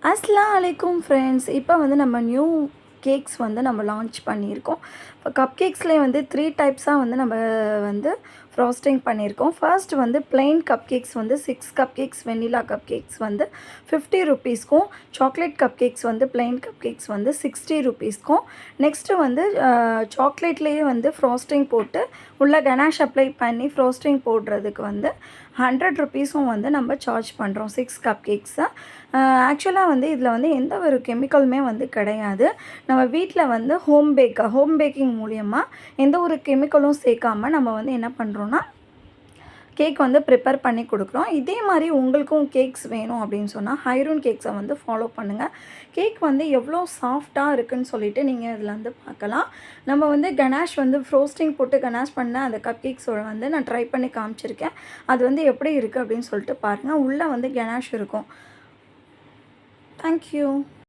அஸ்ஸலாமு அலைக்கும் ஃப்ரெண்ட்ஸ். இப்போ வந்து நம்ம நியூ கேக்ஸ் வந்து நம்ம லான்ச் பண்ணியிருக்கோம். இப்போ கப் கேக்ஸ்லேயே வந்து 3 டைப்ஸாக வந்து நம்ம வந்து ஃப்ராஸ்டிங் பண்ணியிருக்கோம். ஃபர்ஸ்ட் வந்து பிளெயின் கப் கேக்ஸ் வந்து 6 கப் கேக்ஸ், வெண்ணிலா கப் கேக்ஸ் வந்து 50 ருபீஸ்க்கும், சாக்லேட் கப் கேக்ஸ் வந்து பிளெயின் கப் கேக்ஸ் வந்து 60 ருபீஸ்க்கும், நெக்ஸ்ட்டு வந்து சாக்லேட்லேயே வந்து ஃப்ராஸ்டிங் போட்டு உள்ள கனாஷ் அப்ளை பண்ணி ஃப்ராஸ்டிங் போடுறதுக்கு வந்து 100 ருபீஸும் வந்து நம்ம சார்ஜ் பண்ணுறோம் 6 கப் கேக்ஸை. ஆக்சுவலாக வந்து இதில் வந்து எந்த ஒரு கெமிக்கலுமே வந்து கிடையாது. நம்ம வீட்டில் வந்து ஹோம் பேக்கிங் மூலியமா எந்த ஒரு கெமிக்கலும் சேர்க்காம நம்ம வந்து என்ன பண்ணுறோன்னா கேக் வந்து ப்ரிப்பேர் பண்ணி கொடுக்குறோம். இதே மாதிரி உங்களுக்கும் கேக்ஸ் வேணும் அப்படின்னு சொன்னால் ஹைரூன் கேக்ஸை வந்து ஃபாலோ பண்ணுங்கள். கேக் வந்து எவ்வளோ சாஃப்டாக இருக்குதுன்னு சொல்லிவிட்டு நீங்கள் இதில் வந்து பார்க்கலாம். நம்ம வந்து கனாஷ் வந்து ஃப்ரோஸ்டிங் போட்டு கனாஷ் பண்ண அந்த கப் கேக்ஸோட வந்து நான் ட்ரை பண்ணி காமிச்சிருக்கேன். அது வந்து எப்படி இருக்குது அப்படின்னு சொல்லிட்டு பாருங்கள். உள்ளே வந்து கனாஷ் இருக்கும். தேங்க்யூ.